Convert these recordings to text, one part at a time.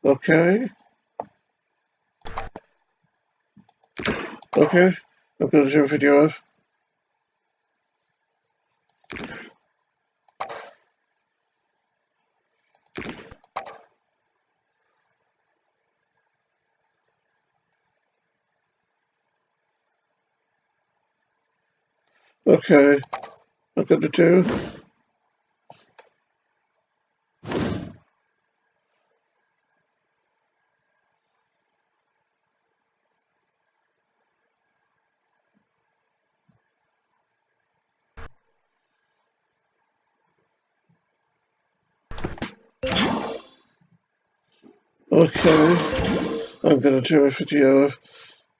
Okay. Okay. I'm gonna do a video of. Okay. I'm gonna do. Okay. I'm gonna do a video of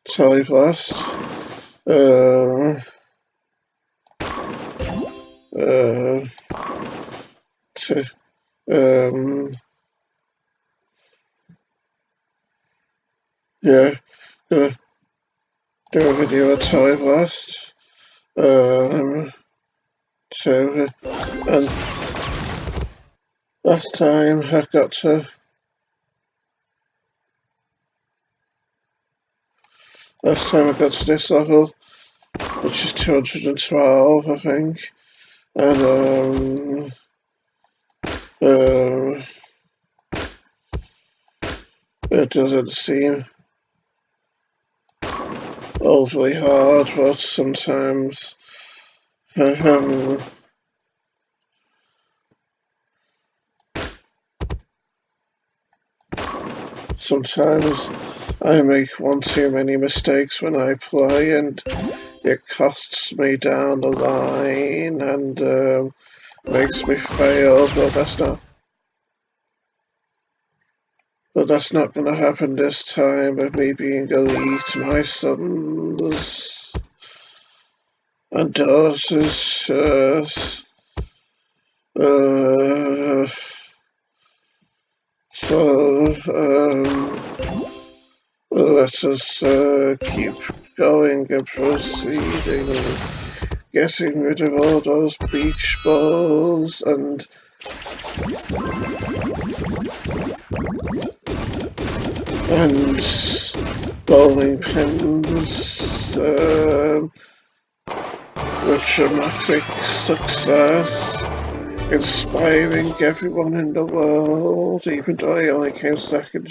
Teleblast. To, yeah, gonna do a video of Teleblast. So, and last time I got to. Last time I got to this level, which is 212, I think, and it doesn't seem overly hard, but sometimes sometimes I make one too many mistakes when I play, and it costs me down the line and makes me fail, but that's not going to happen this time with me being elite. My sons and daughters let us keep going and proceeding, getting rid of all those beach balls and bowling pins with dramatic success, inspiring everyone in the world. Even though I only came second,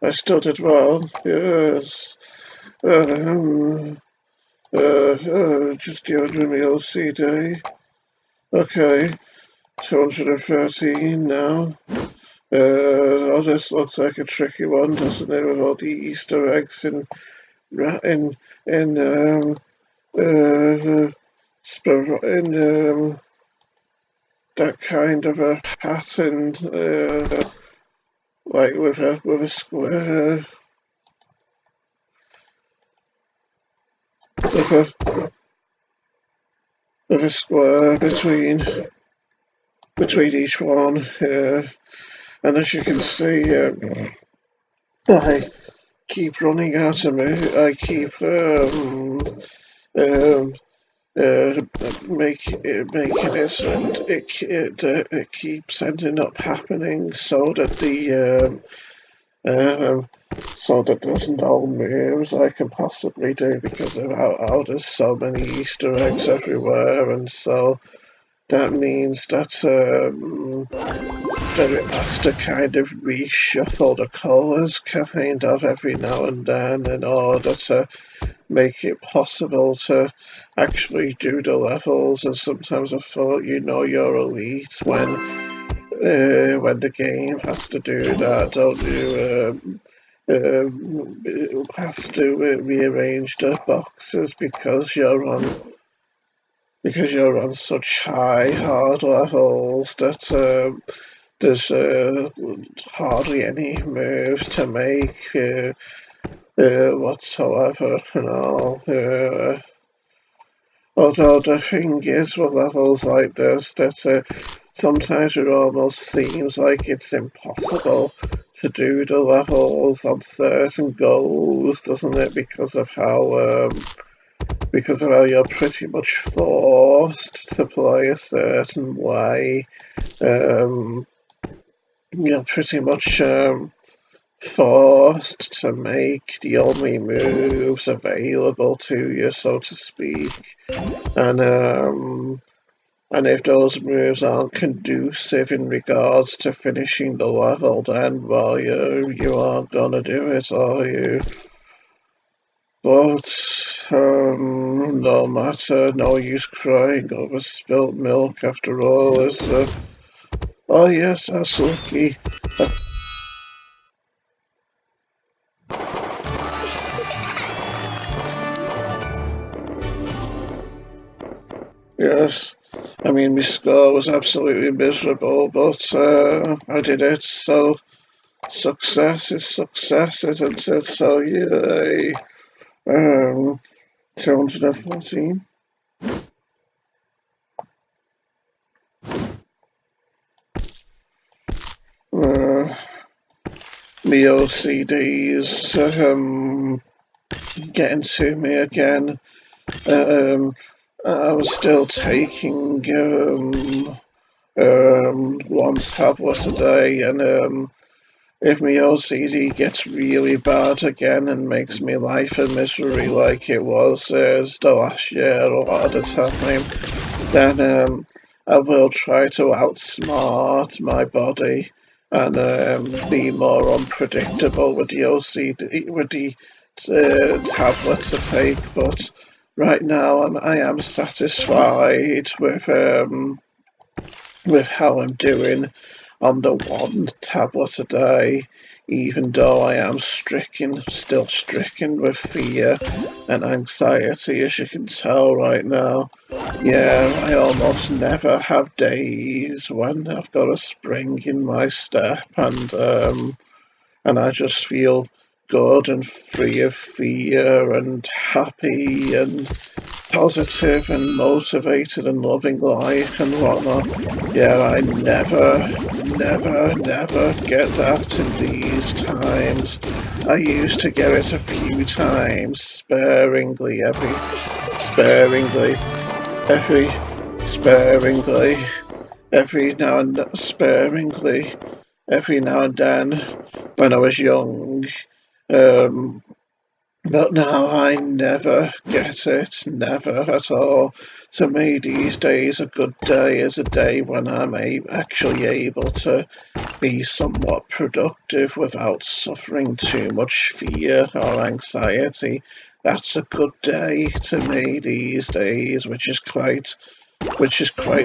I still did well. Yes. Just dealing with me OCD. Okay, 213 now. Oh, this looks like a tricky one, doesn't it? With all the Easter eggs in that kind of a pattern, like with a square, with a square between each one. And as you can see, I keep running out of moves. I keep making it so it keeps ending up happening so that so that there's no moves I can possibly do because of how there's so many Easter eggs everywhere, and so that means that it has to kind of reshuffle the colours kind of every now and then in order to make it possible to actually do the levels. And sometimes I thought you're elite when the game has to do that, don't you? Has to rearrange the boxes because you're on such hard levels that there's hardly any moves to make whatsoever, although the thing is with levels like this that sometimes it almost seems like it's impossible to do the levels on certain goals, doesn't it? Because of how you're pretty much forced to play a certain way. you're pretty much forced to make the only moves available to you, so to speak. And if those moves aren't conducive in regards to finishing the level, then, well, you aren't gonna do it, are you? But, no matter, no use crying over spilt milk after all, is there? Oh yes, that's lucky. Yes, I mean, my score was absolutely miserable, but I did it, so success is success, isn't it? So, yay. 214. My OCD is getting to me again. Um, I was still taking one tablet a day, and if my OCD gets really bad again and makes me life a misery like it was the last year a lot of the time, then I will try to outsmart my body and be more unpredictable with the OCD, with the tablets to take. But right now, I am satisfied with how I'm doing on the one tablet a day, even though I am still stricken with fear and anxiety, as you can tell right now. Yeah, I almost never have days when I've got a spring in my step, and I just feel good and free of fear and happy and positive and motivated and loving life and whatnot. Yeah, I never get that in these times. I used to get it a few times, sparingly, every, sparingly, every now and then when I was young. Um, but now I never get it, never at all. To me, these days, a good day is a day when I'm actually able to be somewhat productive without suffering too much fear or anxiety. That's a good day to me these days, which is quite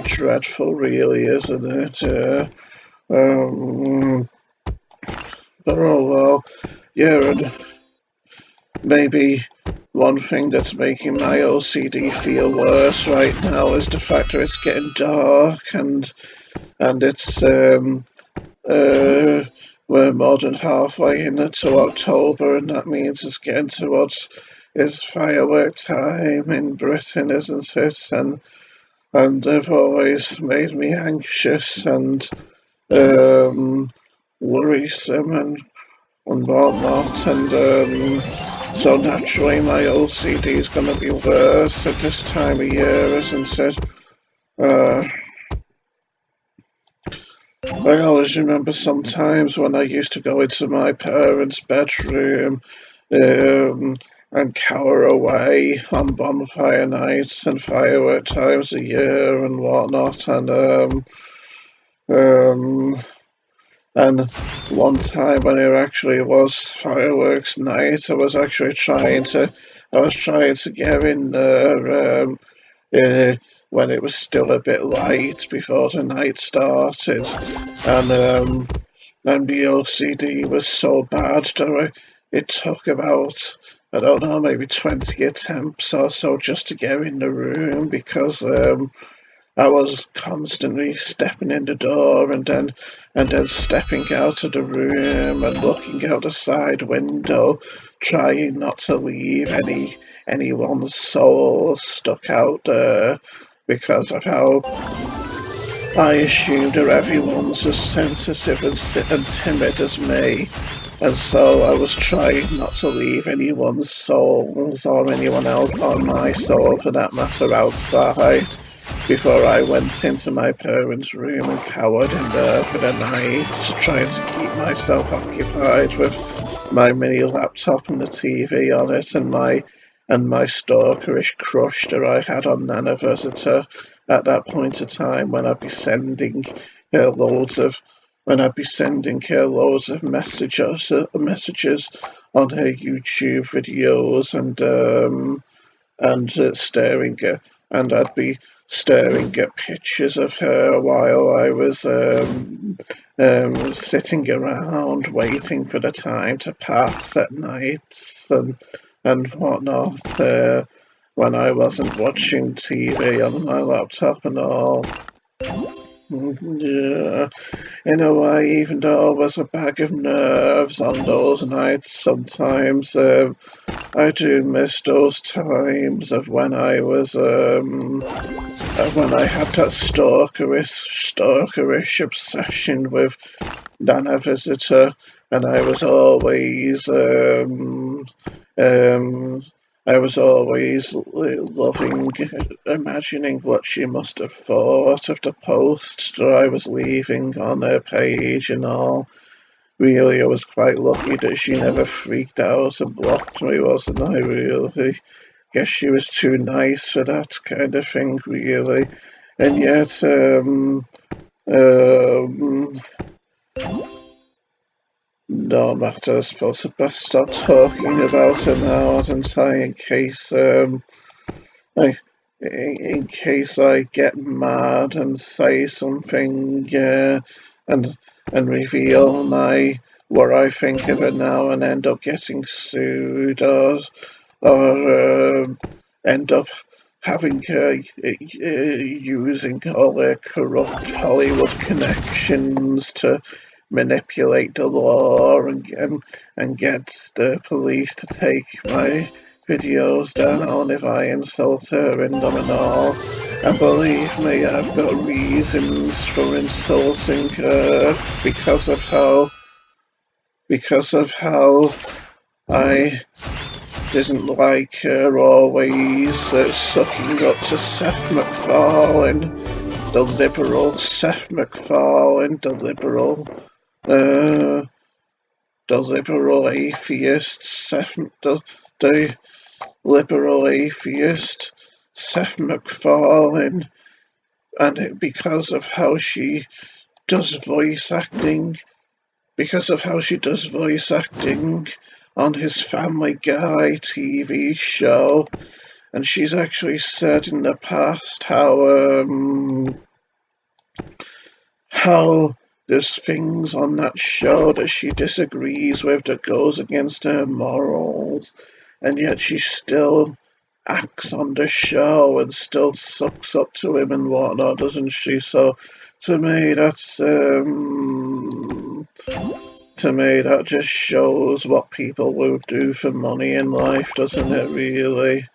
dreadful, really, isn't it? Um, but oh well, yeah, and maybe one thing that's making my OCD feel worse right now is the fact that it's getting dark and it's uh we're more than halfway into October, and that means it's getting towards it's firework time in Britain, isn't it? And they've always made me anxious and um worrisome and whatnot, and so naturally my OCD is going to be worse at this time of year, isn't it? Uh, I always remember sometimes when I used to go into my parents' bedroom um, and cower away on bonfire nights and firework times a year and whatnot, um, and one time when it actually was fireworks night, I was trying to get in there uh, when it was still a bit light before the night started, and the OCD was so bad that it took about, I don't know, maybe 20 attempts or so just to get in the room because I was constantly stepping in the door and then stepping out of the room and looking out the side window, trying not to leave anyone's soul stuck out there because of how I assumed that everyone's as sensitive and timid as me. And so I was trying not to leave anyone's souls or anyone else on my soul for that matter outside. before I went into my parents' room and cowered in there for the night, trying to keep myself occupied with my mini laptop and the TV on it, and my stalkerish crush that I had on Nana Visitor at that point of time when I'd be sending her loads of messages on her YouTube videos, and I'd be staring at pictures of her while I was sitting around waiting for the time to pass at nights and whatnot, when I wasn't watching TV on my laptop and all. Yeah, in a way, even though I was a bag of nerves on those nights, sometimes I do miss those times of when I was when I had that stalkerish obsession with Nana Visitor, and um, I was always loving imagining what she must have thought of the posts that I was leaving on her page and all. Really, I was quite lucky that she never freaked out and blocked me, wasn't I, really? Guess she was too nice for that kind of thing, really. And yet, no matter, I suppose I best stop talking about her now, don't I, I, in case I get mad and say something, and reveal what I think of her now and end up getting sued, or end up having using all their corrupt Hollywood connections to manipulate the law and get the police to take my videos down if I insult her in them and all. And believe me, I've got reasons for insulting her because of how I didn't like her always sucking up to Seth MacFarlane, the liberal Seth MacFarlane, uh, the liberal atheist the liberal atheist Seth MacFarlane, because of how she does voice acting, on his Family Guy TV show, and she's actually said in the past how there's things on that show that she disagrees with that goes against her morals, and yet she still acts on the show and still sucks up to him and whatnot, doesn't she? So to me, that just shows what people will do for money in life, doesn't it, really?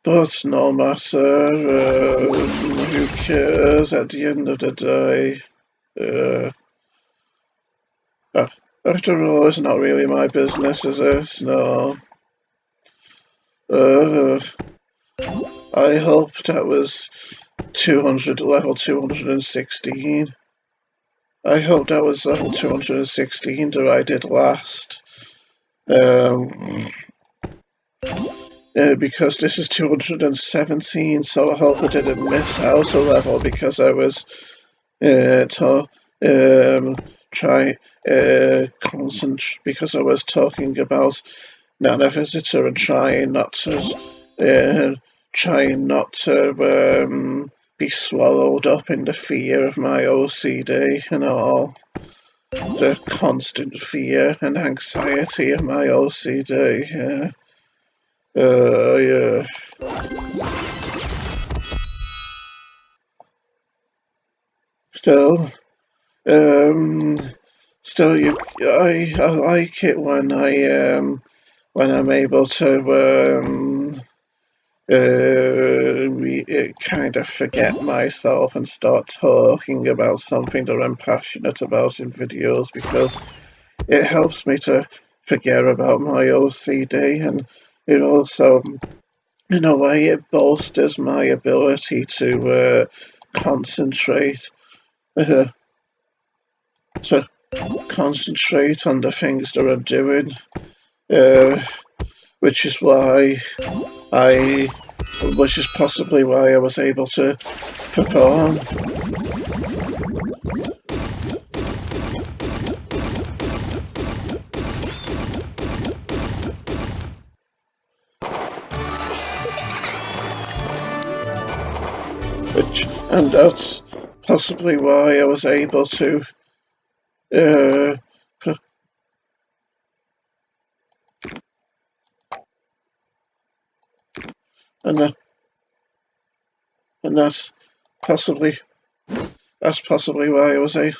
But no matter, who cares at the end of the day? Uh, After all, it's not really my business, is it? No. Uh, I hope that was level 216. I hope that was level 216 that I did last. Because this is 217, so I hope I didn't miss out a level because I was because I was talking about Nana Visitor and trying not to be swallowed up in the fear of my OCD and all. The constant fear and anxiety of my OCD. Yeah. Still, I like it when I'm able to kind of forget myself and start talking about something that I'm passionate about in videos, because it helps me to forget about my OCD, and it also in a way, it bolsters my ability to concentrate, uh, to concentrate on the things that I'm doing, uh, which is why which is possibly why I was able to perform. And that's possibly why I was able to uh, and that, and possibly that's possibly why I was a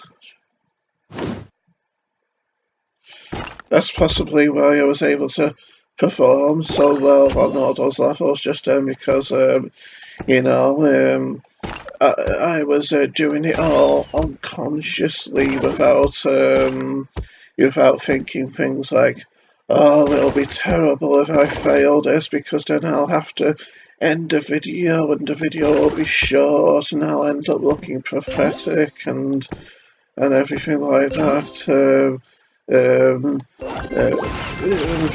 that's possibly why I was able to perform so well on all those levels, just because you know I was doing it all unconsciously without thinking things like, oh, it'll be terrible if I fail this because then I'll have to end the video and the video will be short and I'll end up looking pathetic and everything like that.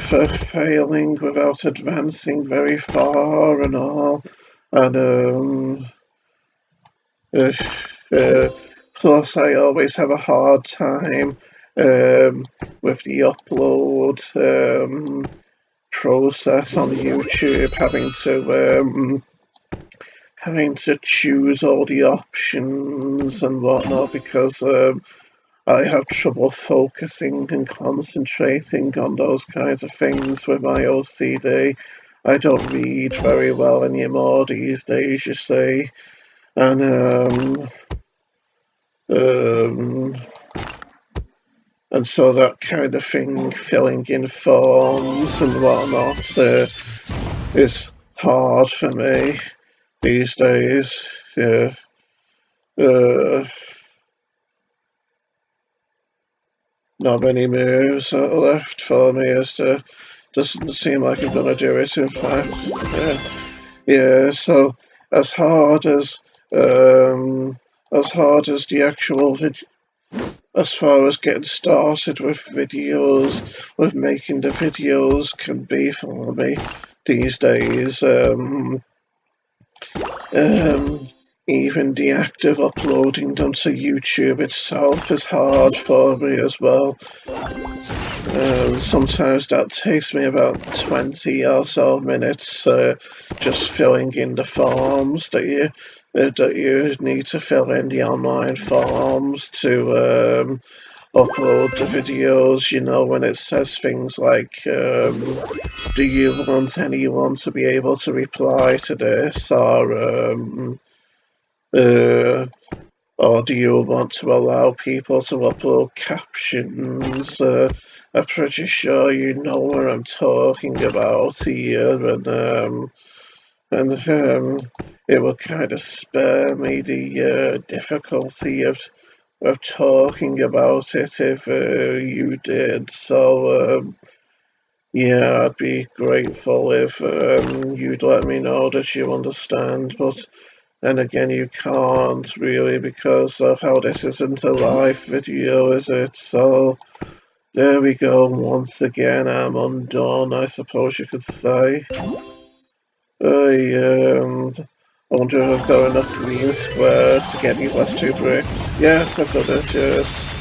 For failing without advancing very far and all, and uh, uh, plus I always have a hard time with the upload process on YouTube, having to choose all the options and whatnot because I have trouble focusing and concentrating on those kinds of things with my OCD. I don't read very well anymore these days, you see, and um, and so that kind of thing, filling in forms and whatnot, is hard for me these days. Yeah. Uh, Not many moves are left for me as to doesn't seem like I'm gonna do it, in fact. Yeah, so as hard as um the actual as far as getting started with videos, with making the videos can be for me these days, um even the act of uploading them to YouTube itself is hard for me as well. Sometimes that takes me about 20 or so minutes, just filling in the forms that you need to fill in, the online forms to upload the videos. You know, when it says things like, "Do you want anyone to be able to reply to this?" Uh, or do you want to allow people to upload captions? I'm pretty sure you know what I'm talking about here, and it will kind of spare me the difficulty of talking about it if you did. So yeah, I'd be grateful if you'd let me know that you understand, but. And again, you can't really because of how this isn't a live video, is it? So there we go. Once again, I'm undone, I suppose you could say. I wonder if I've got enough green squares to get these last two bricks. Yes, I've got it, yes.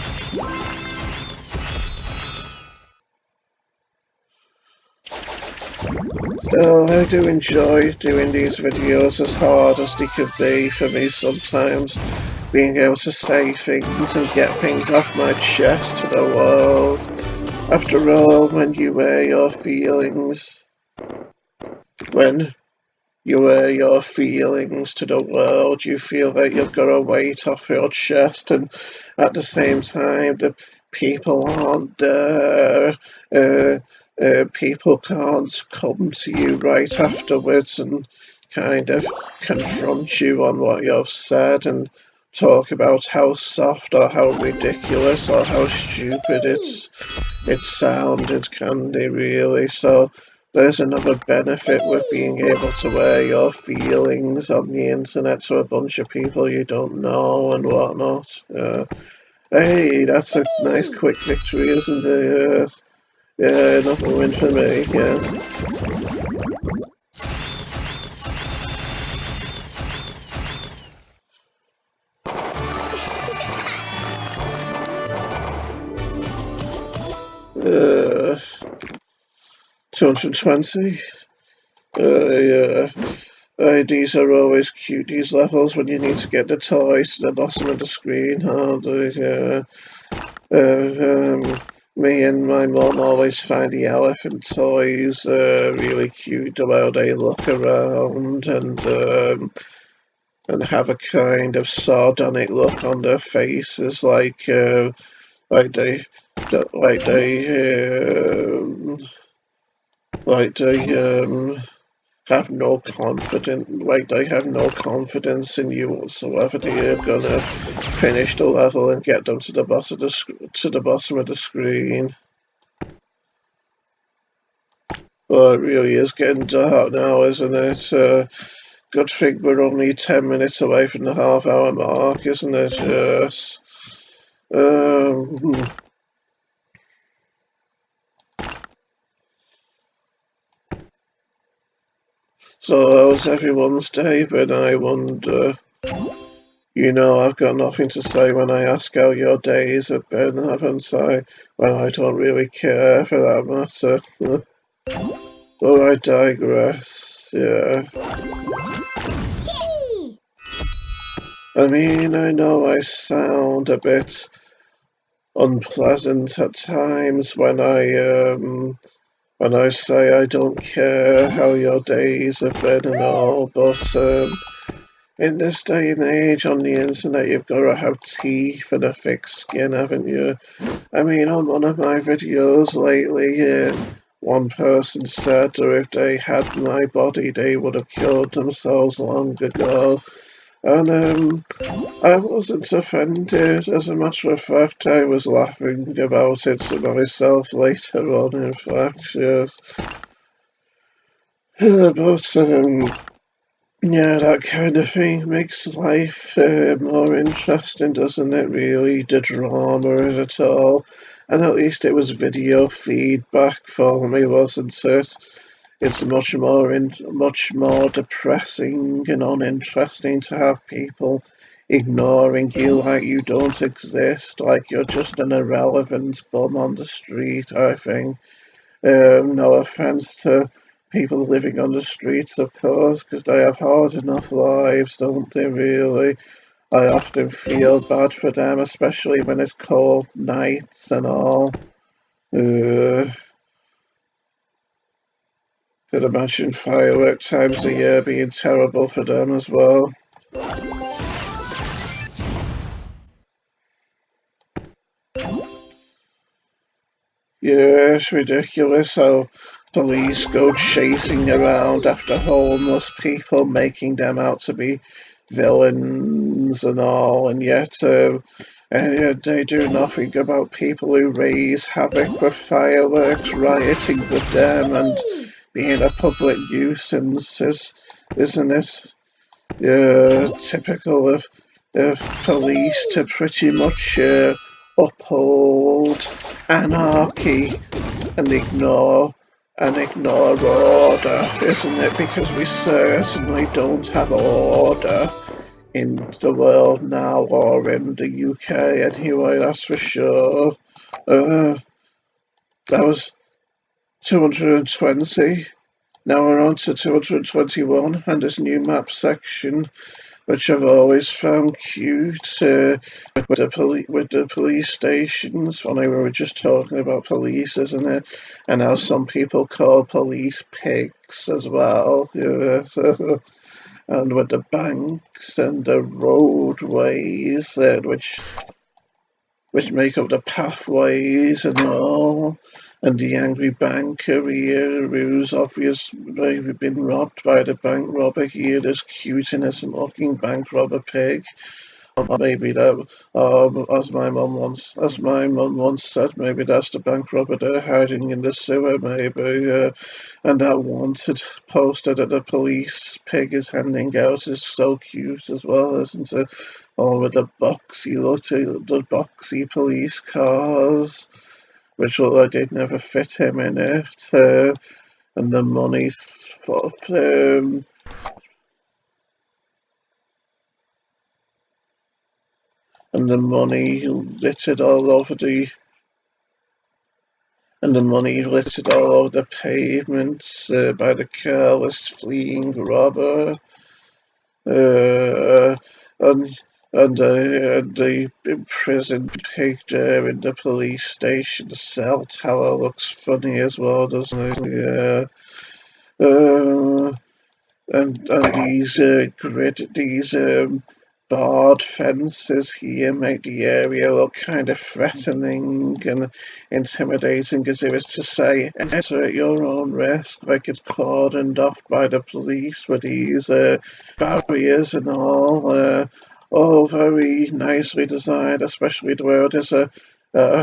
Still, I do enjoy doing these videos as hard as they could be for me sometimes. Being able to say things and get things off my chest to the world. After all, when you air your feelings to the world, you feel like you've got a weight off your chest, and at the same time, the people aren't there. People can't come to you right afterwards and kind of confront you on what you've said and talk about how soft or how ridiculous or how stupid it sounded, can they really? So there's another benefit with being able to air your feelings on the internet to a bunch of people you don't know and whatnot. Hey, that's a nice quick victory, isn't it? Yes. Yeah, another win for me, yes. Uh, 220. Yeah. These are always cute, these levels, when you need to get the toys to the bottom of the screen, aren't they? Yeah. Me and my mum always find the elephant toys really cute, the way they look around and have a kind of sardonic look on their faces, like they, like they have no confidence, like they have no confidence in you whatsoever. You're gonna finish the level and get them to the bottom of the screen. Well, it really is getting dark now, isn't it? Good thing we're only 10 minutes away from the half-hour mark, isn't it? Yes. Um, so how's everyone's day been, I wonder? I've got nothing to say when I ask how your days have been, haven't I? Well, I don't really care for that matter. But I digress, yeah. I mean, I know I sound a bit unpleasant at times when I say I don't care how your days have been and all, but in this day and age on the internet, you've got to have teeth and a thick skin, haven't you? I mean, on one of my videos lately, one person said that if they had my body, they would have killed themselves long ago. And I wasn't offended. As a matter of fact, I was laughing about it to myself later on, in fact, yes. But, yeah, that kind of thing makes life more interesting, doesn't it, really? The drama of it all. And at least it was video feedback for me, wasn't it? It's much more depressing and uninteresting to have people ignoring you like you don't exist, like you're just an irrelevant bum on the street, I think. No offence to people living on the streets, of course, because they have hard enough lives, don't they, really? I often feel bad for them, especially when it's cold nights and all. Uh, could imagine firework times a year being terrible for them as well. Yeah, it's ridiculous how police go chasing around after homeless people, making them out to be villains and all, and yet they do nothing about people who raise havoc with fireworks, rioting with them, and being a public nuisance, isn't it? Yeah, typical of police to pretty much uphold anarchy and ignore order, isn't it? Because we certainly don't have order in the world now, or in the UK anyway, that's for sure. Uh, that was 220. Now we're on to 221 and this new map section, which I've always found cute, with the police stations. Funny, we were just talking about police, isn't it? And how some people call police pigs as well. Yeah, so, and with the banks and the roadways, which make up the pathways and all, and the angry banker here who's obviously been robbed by the bank robber here, this cute innocent looking bank robber pig. maybe that, as my mum once said, maybe that's the bank robber there hiding in the sewer, maybe. And that wanted poster that the police pig is handing out is so cute as well, isn't it? All with the boxy police cars, which look like they'd never fit him in it. And the money's for and the money littered all over the pavements by the careless fleeing robber. Uh, and the imprisoned pig there in the police station cell tower looks funny as well, doesn't it? Yeah. And these barred fences here make the area look kind of threatening and intimidating, as if it's to say, enter at your own risk, like it's cordoned off by the police with these barriers and all very nicely designed, especially where there's a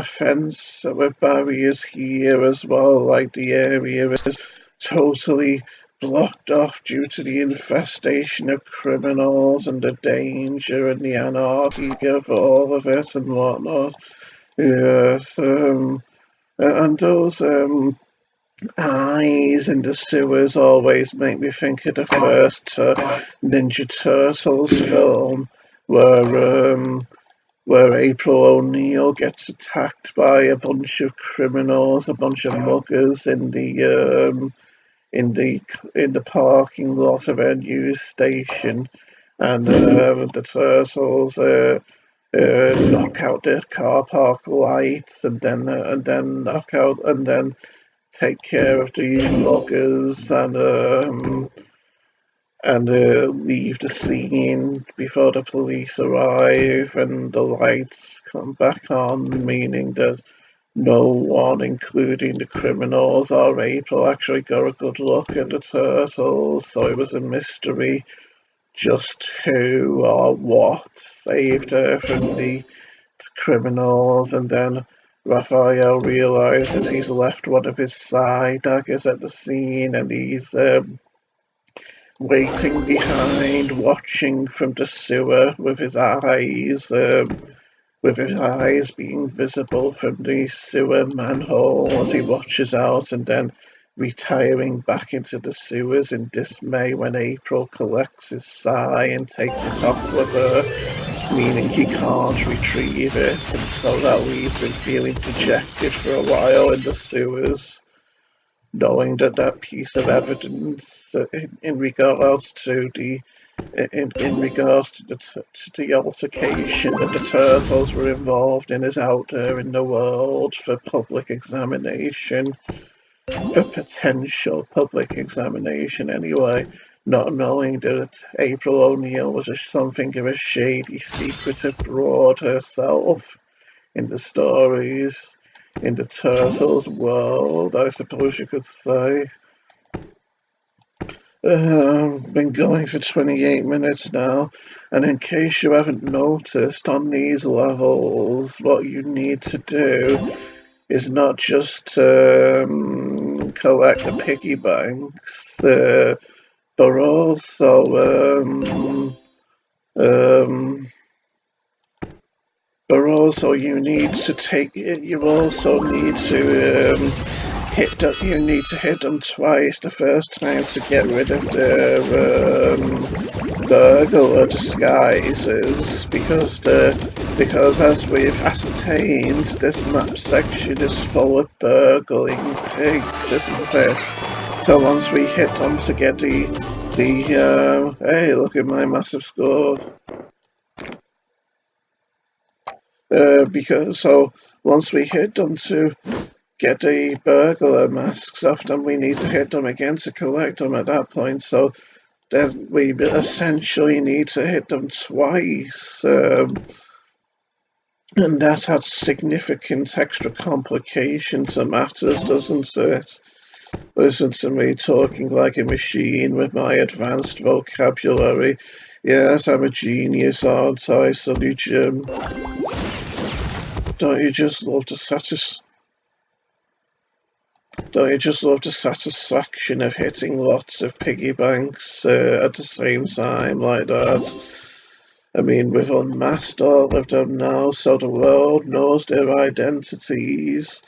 fence with barriers here as well, like the area is totally blocked off due to the infestation of criminals and the danger and the anarchy of all of it and whatnot. Yes, and those eyes in the sewers always make me think of the first Ninja Turtles film where April O'Neil gets attacked by a bunch of criminals, a bunch of muggers in the parking lot of a news station, and the turtles knock out the car park lights, and then knock out and then take care of the muggers and leave the scene before the police arrive and the lights come back on, meaning that no one, including the criminals or April, actually got a good look at the turtles, so it was a mystery just who or what saved her from the criminals. And then Raphael realizes he's left one of his side daggers at the scene, and he's waiting behind, watching from the sewer with his eyes being visible from the sewer manhole as he watches out, and then retiring back into the sewers in dismay when April collects his sigh and takes it off with her, meaning he can't retrieve it, and so that leaves him feeling dejected for a while in the sewers, knowing that that piece of evidence in regards to the altercation that the turtles were involved in is out there in the world for public examination, for potential public examination anyway, not knowing that April O'Neil was something of a shady, secretive broad herself in the stories, in the turtles world, I suppose you could say. Been going for 28 minutes now, and in case you haven't noticed, on these levels, what you need to do is not just collect the piggy banks, but also you need to hit them twice. The first time to get rid of their burglar disguises, because as we've ascertained, this map section is full of burgling pigs, isn't it? So once we hit them to get hey, look at my massive score. Once we hit them to get the burglar masks off them, we need to hit them again to collect them at that point. So then we essentially need to hit them twice. And that adds significant extra complication to matters, doesn't it? Listen to me talking like a machine with my advanced vocabulary. Yes, I'm a genius, aren't I, Sonny Jim? Don't you just love the satisfaction of hitting lots of piggy banks at the same time like that? I mean, we've unmasked all of them now, so the world knows their identities,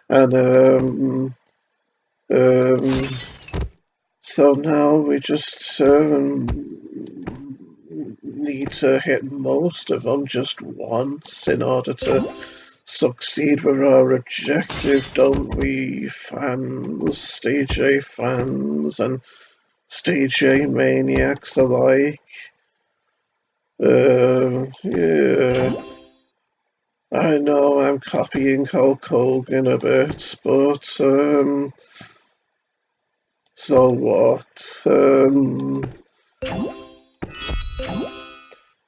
and so now we just need to hit most of them just once in order to succeed with our objective, don't we, fans, Stage A fans, and Stage A maniacs alike? Yeah, I know I'm copying Hulk Hogan a bit, but so what?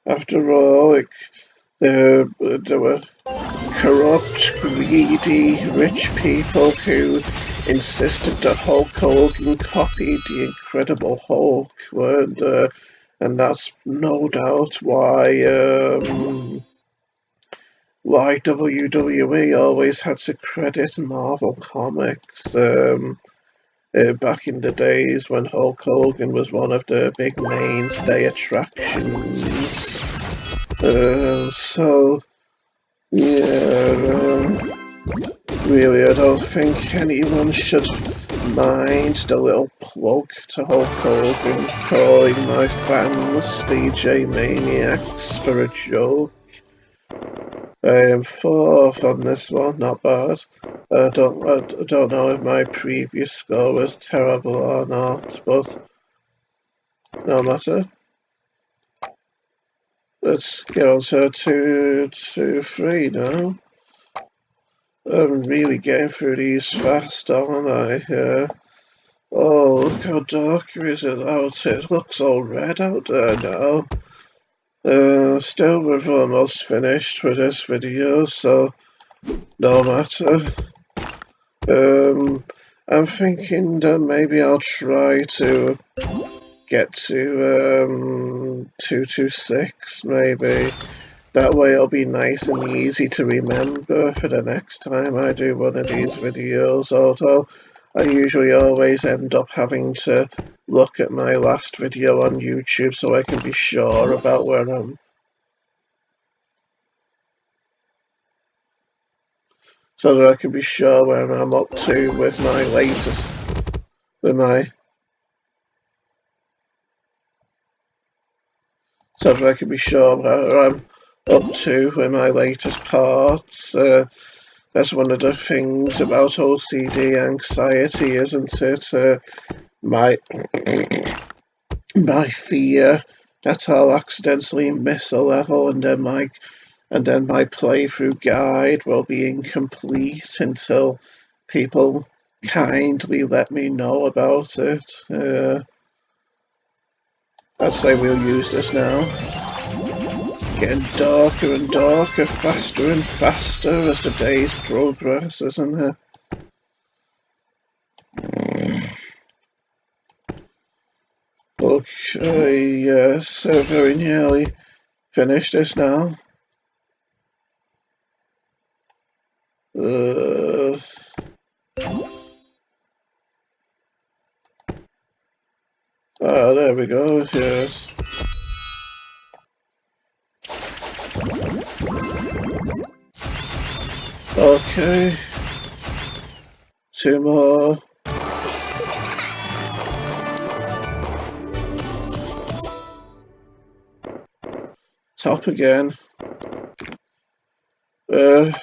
After all, there were corrupt, greedy, rich people who insisted that Hulk Hogan copied the Incredible Hulk, and that's no doubt why WWE always had to credit Marvel Comics back in the days when Hulk Hogan was one of the big mainstay attractions. So, yeah, really, I don't think anyone should mind the little plug to Hulk Hogan calling my fans DJ Maniacs for a joke. I am fourth on this one, not bad. I don't know if my previous score was terrible or not, but no matter. Let's get on to 2, 2, 3 now. I'm really getting through these fast, aren't I? Oh, look how dark is it out. It looks all red out there now. Still, we've almost finished with this video, so no matter. I'm thinking that maybe I'll try to get to 226, maybe. That way it'll be nice and easy to remember for the next time I do one of these videos, although I usually always end up having to look at my last video on YouTube so I can be sure about where I'm so that I can be sure where I'm up to with my latest with my so that I can be sure where I'm up to with my latest parts. That's one of the things about OCD anxiety, isn't it? My my fear that I'll accidentally miss a level, and then my playthrough guide will be incomplete until people kindly let me know about it. I'd say we'll use this now. Getting darker and darker, faster and faster as the days progress, isn't it? Okay, yes, very nearly finished this now. There we go, yes. Okay. 2 more. Top again. Look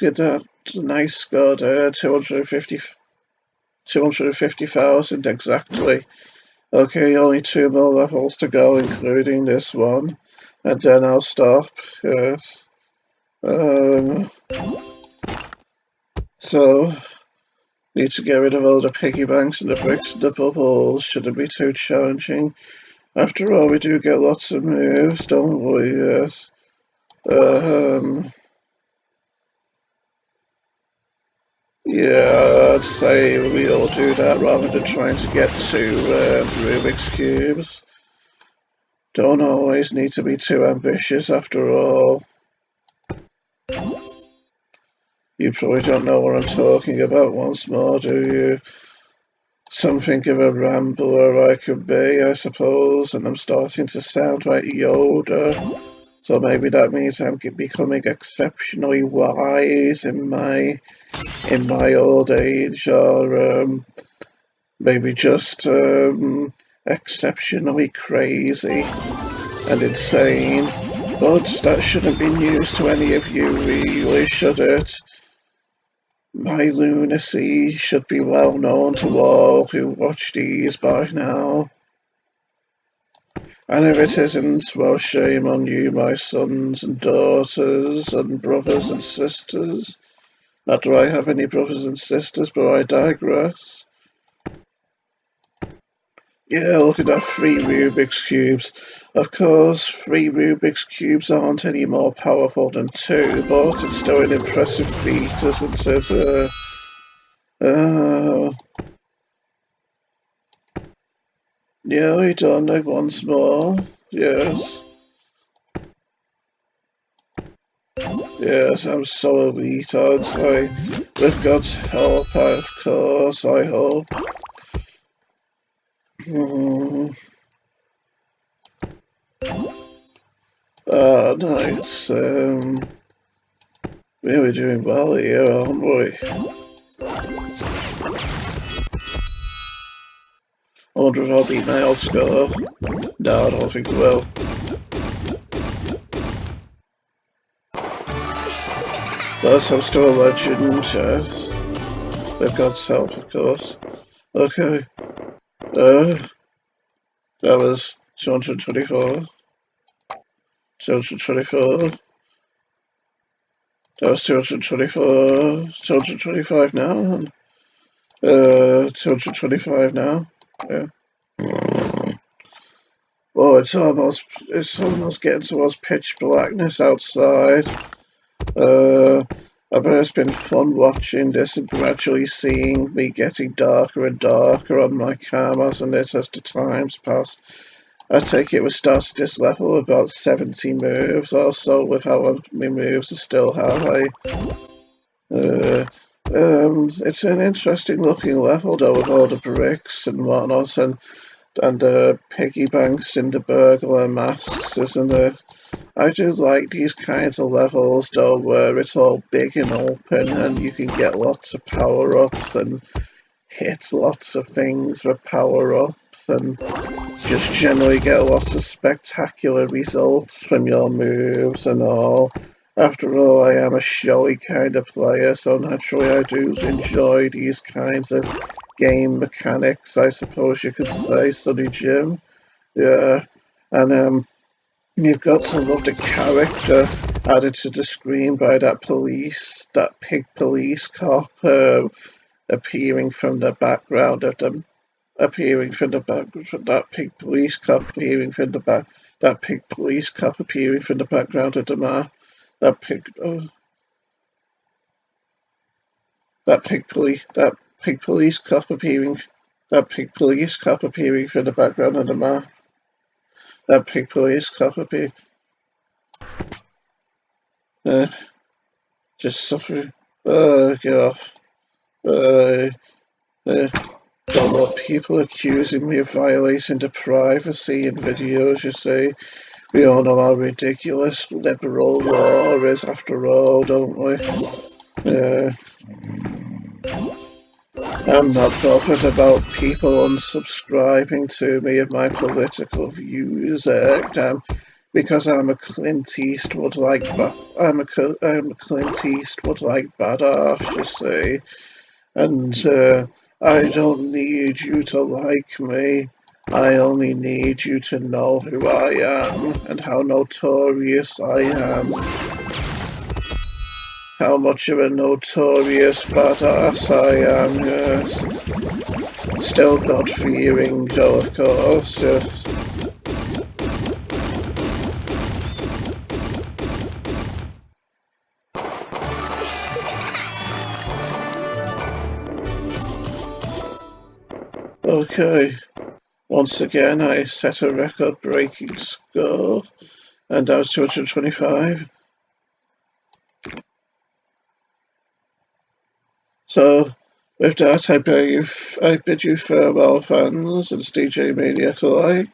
at that nice score there, 250,000 exactly. Okay, only 2 more levels to go, including this one, and then I'll stop, yes. So, need to get rid of all the piggy banks and the bricks and the bubbles, shouldn't be too challenging. After all, we do get lots of moves, don't we, yes. Yeah, I'd say we'll do that rather than trying to get 2 Rubik's Cubes. Don't always need to be too ambitious after all. You probably don't know what I'm talking about once more, do you? Something of a rambler I could be, I suppose, and I'm starting to sound like Yoda. So maybe that means I'm becoming exceptionally wise in my old age, or maybe just exceptionally crazy and insane. But that shouldn't be news to any of you, really, should it? My lunacy should be well known to all who watch these by now. And if it isn't, well, shame on you, my sons and daughters and brothers and sisters. Not do I have any brothers and sisters, but I digress. Yeah, look at that, 3 Rubik's Cubes. Of course, 3 Rubik's Cubes aren't any more powerful than 2, but it's still an impressive feat, isn't it? Yeah, we done it once more. Yes. Yes, I'm so elite, I'd say. With God's help, of course, I hope. Nice. Really doing well here, aren't we? I wonder if I'll beat my old score. No, I don't think I will. But I'm still a legend, yes. With God's help, of course. Okay. That was 224. 224. That was 224. 225 now. And, 225 now. Yeah. Oh, it's almost getting towards pitch blackness outside. I bet it's been fun watching this and gradually seeing me getting darker and darker on my cam, hasn't it, as the times passed. I take it we started this level with about 70 moves or so, with how many moves I still have. It's an interesting looking level though, with all the bricks and whatnot, and piggy banks in the burglar masks, isn't it? I do like these kinds of levels though, where it's all big and open and you can get lots of power-ups and hit lots of things for power-ups and just generally get lots of spectacular results from your moves and all. After all, I am a showy kind of player, so naturally I do enjoy these kinds of game mechanics, I suppose you could say, Sonny Jim. Yeah, and you've got to love the character added to the screen by that pig police cop appearing from the background of them. Appearing from the back, that pig police cop appearing from the back, that pig police cop appearing from the background of the map, that pig, that pig police cop appearing, that pig police cop appearing from the background of the map, that pig police cop appearing, just suffering, get off, don't want people accusing me of violating the privacy in videos, you see. We all know how ridiculous liberal law is after all, don't we? Yeah. I'm not bothered about people unsubscribing to me of my political views, because I'm a Clint Eastwood like I'm a Clint Eastwood like badass, you see, and I don't need you to like me. I only need you to know who I am and how notorious I am. How much of a notorious badass I am, yes. Still God-fearing, though, of course, yes. Okay. Once again, I set a record-breaking score, and that was 225. So, with that, I bid you farewell, fans, and DJ Maniac alike.